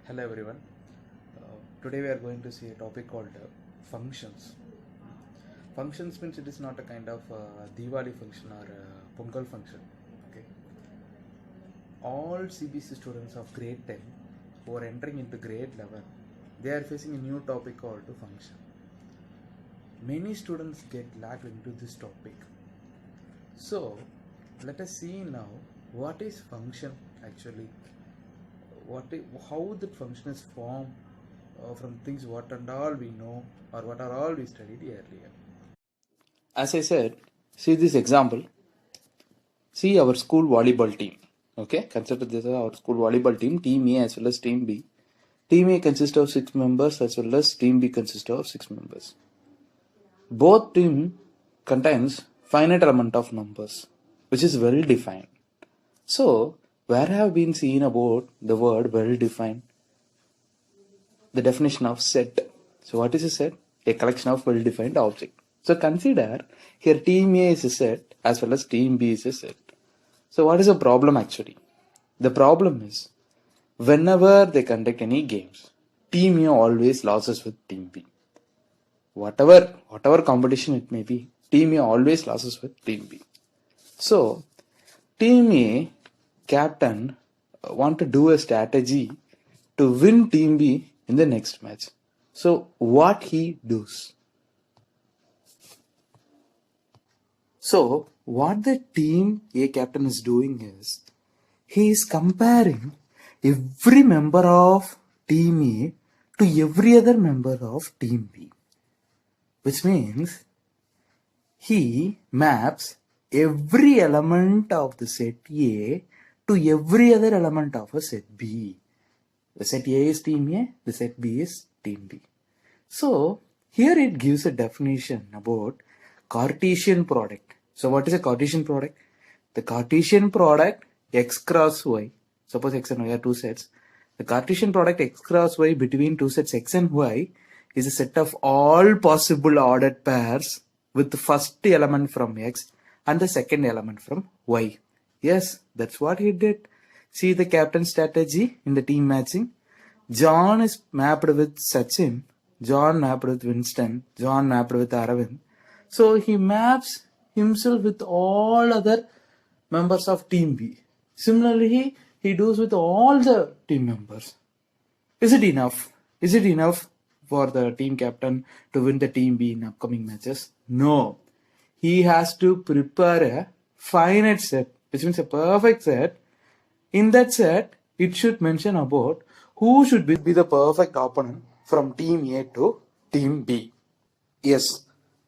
Hello everyone. Today we are going to see a topic called functions. Functions means it is not a kind of Diwali function or Pongal function. Okay. All CBC students of grade 10 who are entering into grade 11, they are facing a new topic called function. Many students get lagged into this topic. So let us see now what is function actually. How that function is formed from things what and all we know or what are all we studied earlier. As I said, see this example. See our school volleyball team. Okay, consider this as our school volleyball team, Team A as well as Team B. Team A consists of 6 members as well as Team B consists of 6 members. Both team contains finite element of numbers, which is well defined. So, where have been seen about the word well defined? The definition of set. So, what is a set? A collection of well defined objects. So, consider here Team A is a set as well as Team B is a set. So, what is the problem actually? The problem is whenever they conduct any games, Team A always loses with Team B. Whatever competition it may be, Team A always loses with Team B. So, Team A captain want to do a strategy to win Team B in the next match. So, what he does? So, what the Team A captain is doing is, he is comparing every member of Team A to every other member of Team B. Which means, he maps every element of the set A to every other element of a set B. The set A is Team A, the set B is Team B. So, here it gives a definition about Cartesian product. So, what is a Cartesian product? The Cartesian product x cross y, suppose x and y are two sets. The Cartesian product x cross y between two sets x and y is a set of all possible ordered pairs with the first element from x and the second element from y. Yes, that's what he did. See the captain's strategy in the team matching. John is mapped with Sachin, John mapped with Winston, John mapped with Aravind. So he maps himself with all other members of team B. Similarly, he does with all the team members. Is it enough? Is it enough for the team captain to win the team B in upcoming matches? No. He has to prepare a finite set, which means a perfect set. In that set, it should mention about who should be the perfect opponent from team A to team B. Yes.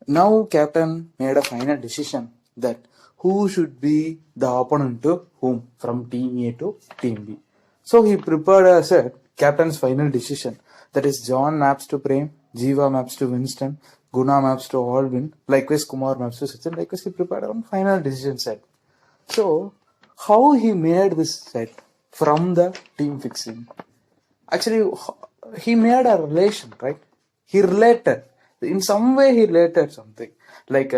Now captain made a final decision that who should be the opponent to whom from team A to team B. So he prepared a set, captain's final decision. That is John maps to Prem, Jiva maps to Winston, Guna maps to Alvin, likewise Kumar maps to Sachin, likewise he prepared a final decision set. So, how he made this set from the team fixing? Actually, he made a relation, right? He related. In some way, he related something. Like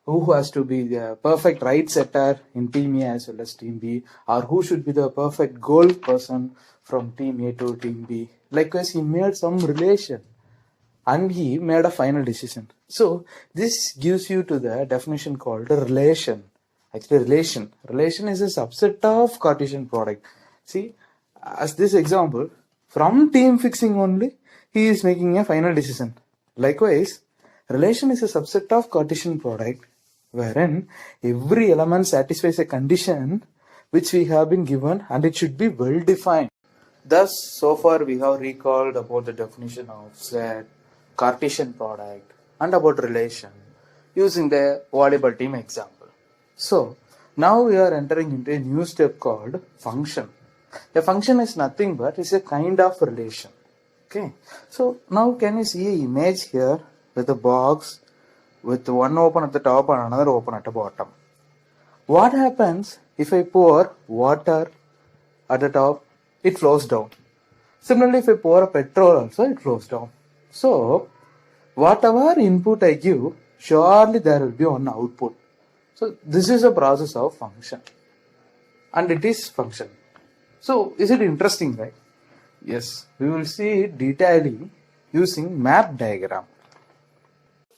who has to be the perfect right setter in team A as well as team B, or who should be the perfect goal person from team A to team B. Likewise, he made some relation and he made a final decision. So, this gives you to the definition called a relation. Actually, relation. Relation is a subset of Cartesian product. See, as this example, from team fixing only, he is making a final decision. Likewise, relation is a subset of Cartesian product, wherein every element satisfies a condition which we have been given and it should be well defined. Thus, so far we have recalled about the definition of set, Cartesian product and about relation using the volleyball team example. So, now we are entering into a new step called function. A function is nothing but is a kind of relation. Okay. So, now can you see an image here with a box with one open at the top and another open at the bottom? What happens if I pour water at the top? It flows down. Similarly, if I pour a petrol also, it flows down. So, whatever input I give, surely there will be one output. So, this is a process of function. And it is function. So, is it interesting, right? Yes, we will see it detailedly using map diagram.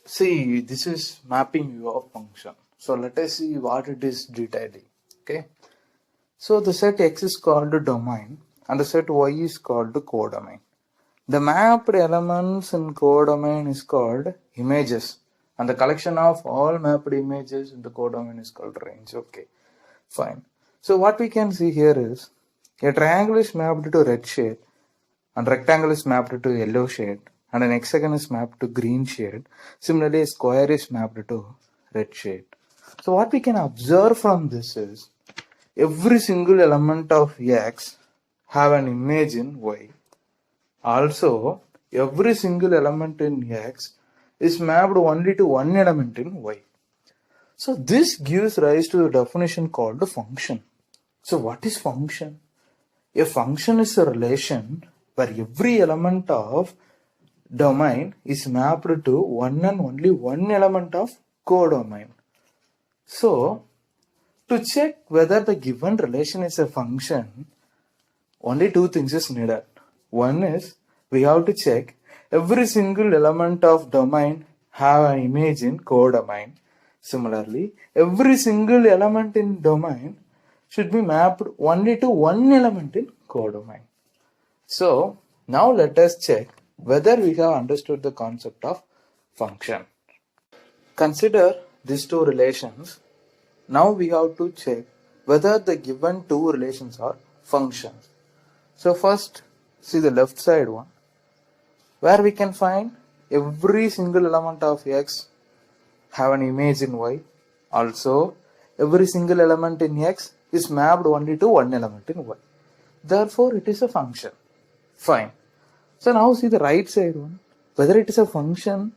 See, this is mapping view of function. So let us see what it is detailedly. Okay. So the set X is called the domain and the set Y is called the codomain. The mapped elements in codomain is called images and the collection of all mapped images in the codomain is called range. Okay, fine. So what we can see here is a triangle is mapped to red shade and rectangle is mapped to yellow shade and an hexagon is mapped to green shade. Similarly, a square is mapped to red shade. So what we can observe from this is every single element of X have an image in Y. Also, every single element in X is mapped only to one element in Y. So this gives rise to a definition called a function. So what is function? A function is a relation where every element of domain is mapped to one and only one element of codomain. So, to check whether the given relation is a function, only two things is needed. One is we have to check every single element of domain have an image in codomain. Similarly, every single element in domain should be mapped only to one element in codomain. So, now let us check whether we have understood the concept of function. Consider these two relations. Now we have to check whether the given two relations are functions. So first, see the left side one, where we can find every single element of X have an image in Y. Also, every single element in X is mapped only to one element in Y. Therefore, it is a function. Fine. So now see the right side one. Whether it is a function?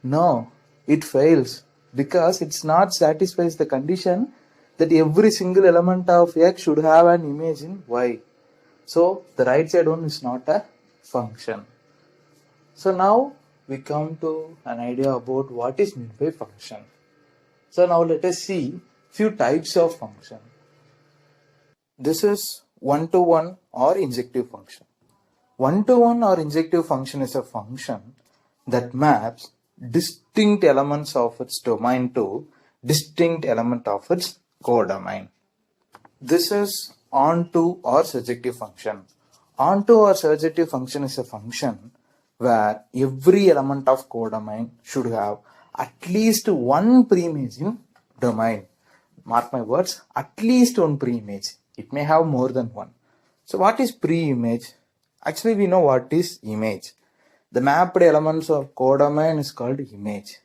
No, it fails because it's not satisfies the condition that every single element of X should have an image in Y. So the right side one is not a function. So now we come to an idea about what is meant by function. So now let us see few types of function. This is one-to-one or injective function. One-to-one or injective function is a function that maps distinct elements of its domain to distinct element of its codomain. This is onto or surjective function. Onto or surjective function is a function where every element of codomain should have at least one preimage in domain. Mark my words, at least one preimage. It may have more than one. So what is preimage? Actually, we know what is image. The mapped elements of codomain is called image.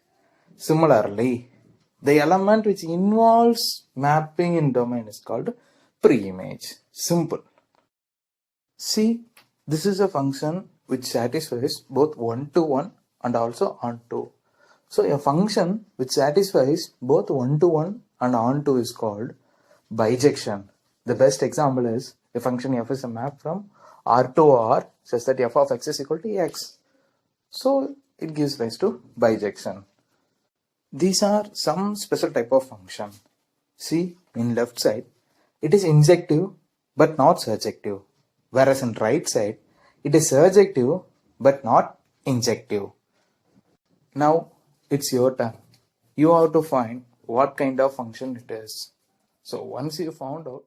Similarly, the element which involves mapping in domain is called preimage. Simple. See, this is a function which satisfies both one-to-one and also onto. So a function which satisfies both one-to-one and onto is called bijection. The best example is a function f is a map from R to R such that f of x is equal to x. So it gives rise to bijection. These are some special type of function. See, in left side, it is injective but not surjective. Whereas in right side, it is surjective but not injective. Now it's your turn. You have to find what kind of function it is. So once you found out,